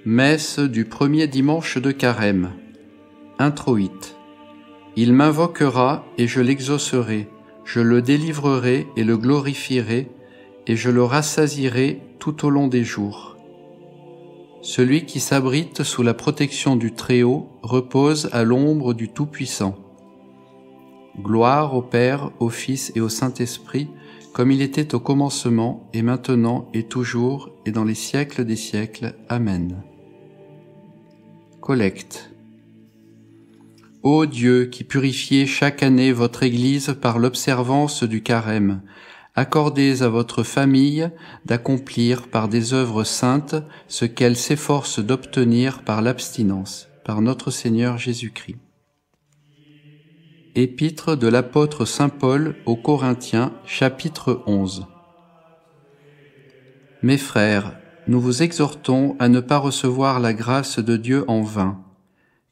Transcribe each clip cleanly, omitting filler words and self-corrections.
Messe du premier dimanche de Carême. Introïte. Il m'invoquera et je l'exaucerai, je le délivrerai et le glorifierai, et je le rassasierai tout au long des jours. Celui qui s'abrite sous la protection du Très-Haut repose à l'ombre du Tout-Puissant. Gloire au Père, au Fils et au Saint-Esprit, comme il était au commencement, et maintenant, et toujours, et dans les siècles des siècles. Amen. Collecte. Ô Dieu, qui purifiez chaque année votre Église par l'observance du Carême, accordez à votre famille d'accomplir par des œuvres saintes ce qu'elle s'efforce d'obtenir par l'abstinence, par notre Seigneur Jésus-Christ. Épître de l'apôtre saint Paul aux Corinthiens, chapitre 11. Mes frères, nous vous exhortons à ne pas recevoir la grâce de Dieu en vain,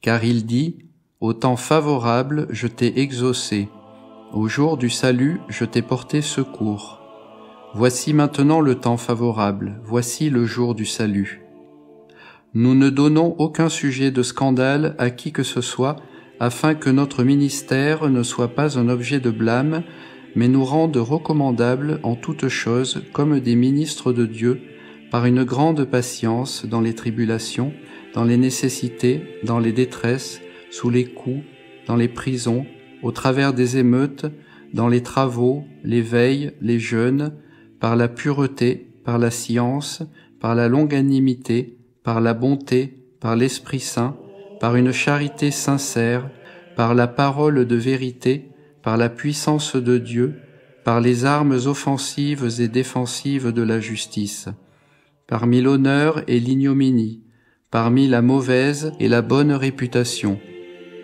car il dit « Au temps favorable, je t'ai exaucé, au jour du salut, je t'ai porté secours. Voici maintenant le temps favorable, voici le jour du salut. » Nous ne donnons aucun sujet de scandale à qui que ce soit, afin que notre ministère ne soit pas un objet de blâme, mais nous rende recommandables en toutes choses comme des ministres de Dieu, par une grande patience dans les tribulations, dans les nécessités, dans les détresses, sous les coups, dans les prisons, au travers des émeutes, dans les travaux, les veilles, les jeûnes, par la pureté, par la science, par la longanimité, par la bonté, par l'Esprit Saint, par une charité sincère, par la parole de vérité, par la puissance de Dieu, par les armes offensives et défensives de la justice, parmi l'honneur et l'ignominie, parmi la mauvaise et la bonne réputation,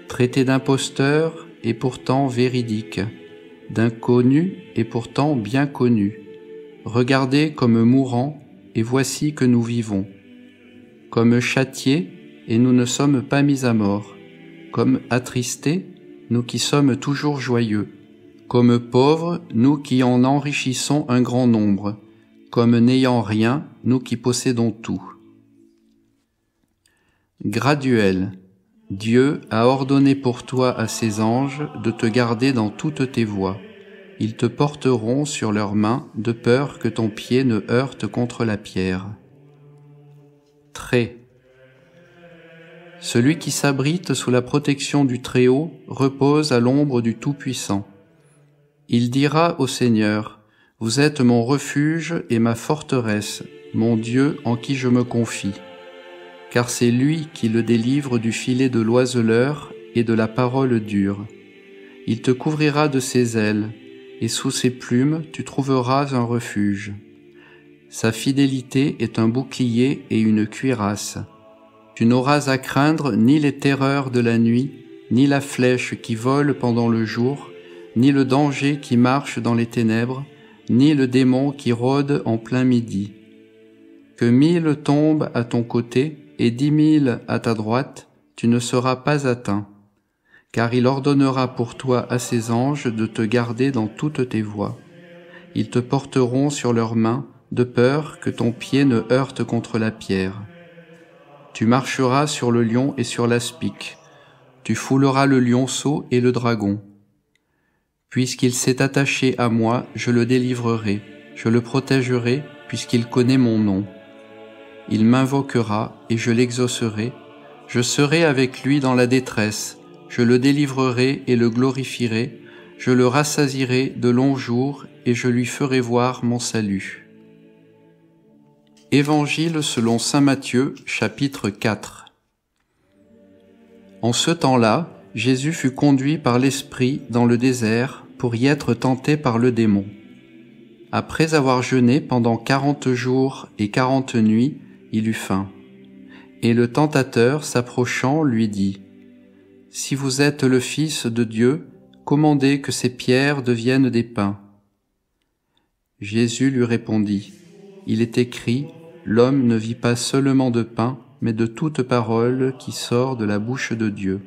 traité d'imposteur et pourtant véridique, d'inconnu et pourtant bien connu, regardé comme mourant et voici que nous vivons, comme châtiés et nous ne sommes pas mis à mort, comme attristés, nous qui sommes toujours joyeux, comme pauvres, nous qui en enrichissons un grand nombre, comme n'ayant rien, nous qui possédons tout. Graduel. Dieu a ordonné pour toi à ses anges de te garder dans toutes tes voies. Ils te porteront sur leurs mains de peur que ton pied ne heurte contre la pierre. Trait. Celui qui s'abrite sous la protection du Très-Haut repose à l'ombre du Tout-Puissant. Il dira au Seigneur, « Vous êtes mon refuge et ma forteresse, mon Dieu en qui je me confie. » Car c'est lui qui le délivre du filet de l'oiseleur et de la parole dure. Il te couvrira de ses ailes, et sous ses plumes tu trouveras un refuge. Sa fidélité est un bouclier et une cuirasse. Tu n'auras à craindre ni les terreurs de la nuit, ni la flèche qui vole pendant le jour, ni le danger qui marche dans les ténèbres, ni le démon qui rôde en plein midi. Que 1000 tombent à ton côté et 10 000 à ta droite, tu ne seras pas atteint, car il ordonnera pour toi à ses anges de te garder dans toutes tes voies. Ils te porteront sur leurs mains, de peur que ton pied ne heurte contre la pierre. Tu marcheras sur le lion et sur l'aspic. Tu fouleras le lionceau et le dragon. Puisqu'il s'est attaché à moi, je le délivrerai, je le protégerai, puisqu'il connaît mon nom. Il m'invoquera et je l'exaucerai, je serai avec lui dans la détresse, je le délivrerai et le glorifierai, je le rassasierai de longs jours et je lui ferai voir mon salut. Évangile selon saint Matthieu, chapitre 4. En ce temps-là, Jésus fut conduit par l'Esprit dans le désert pour y être tenté par le démon. Après avoir jeûné pendant 40 jours et 40 nuits, il eut faim. Et le tentateur, s'approchant, lui dit, « Si vous êtes le Fils de Dieu, commandez que ces pierres deviennent des pains. » Jésus lui répondit, « Il est écrit, l'homme ne vit pas seulement de pain, mais de toute parole qui sort de la bouche de Dieu. »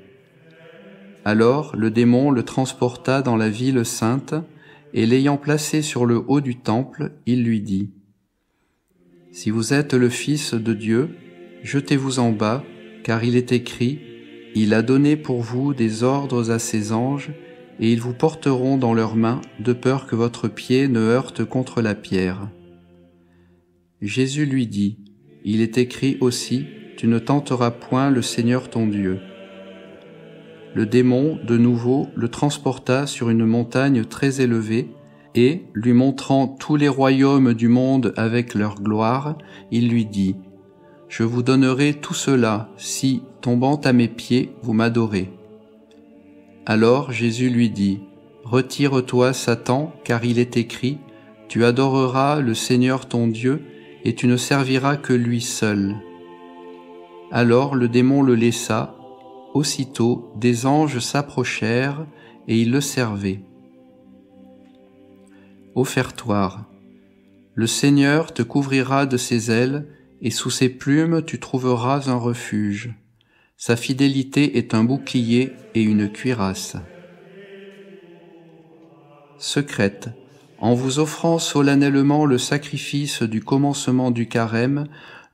Alors le démon le transporta dans la ville sainte, et l'ayant placé sur le haut du temple, il lui dit, Si vous êtes le Fils de Dieu, jetez-vous en bas, car il est écrit, « Il a donné pour vous des ordres à ses anges, et ils vous porteront dans leurs mains, de peur que votre pied ne heurte contre la pierre. » Jésus lui dit, « Il est écrit aussi, tu ne tenteras point le Seigneur ton Dieu. » Le démon, de nouveau, le transporta sur une montagne très élevée, et, lui montrant tous les royaumes du monde avec leur gloire, il lui dit, « Je vous donnerai tout cela, si, tombant à mes pieds, vous m'adorez. » Alors Jésus lui dit, « Retire-toi, Satan, car il est écrit, « Tu adoreras le Seigneur ton Dieu, et tu ne serviras que lui seul. » Alors le démon le laissa. Aussitôt, des anges s'approchèrent, et ils le servaient. Offertoire. Le Seigneur te couvrira de ses ailes, et sous ses plumes tu trouveras un refuge. Sa fidélité est un bouclier et une cuirasse. Secrète. En vous offrant solennellement le sacrifice du commencement du carême,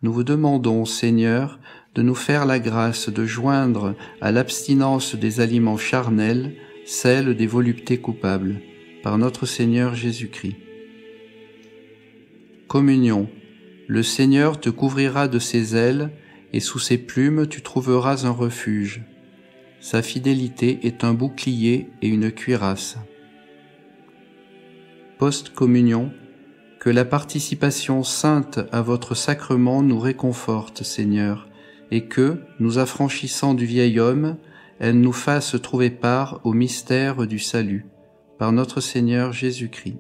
nous vous demandons, Seigneur, de nous faire la grâce de joindre à l'abstinence des aliments charnels celle des voluptés coupables, par notre Seigneur Jésus-Christ. Communion. Le Seigneur te couvrira de ses ailes, et sous ses plumes tu trouveras un refuge. Sa fidélité est un bouclier et une cuirasse. Post-communion. Que la participation sainte à votre sacrement nous réconforte, Seigneur, et que, nous affranchissant du vieil homme, elle nous fasse trouver part au mystère du salut, par notre Seigneur Jésus-Christ.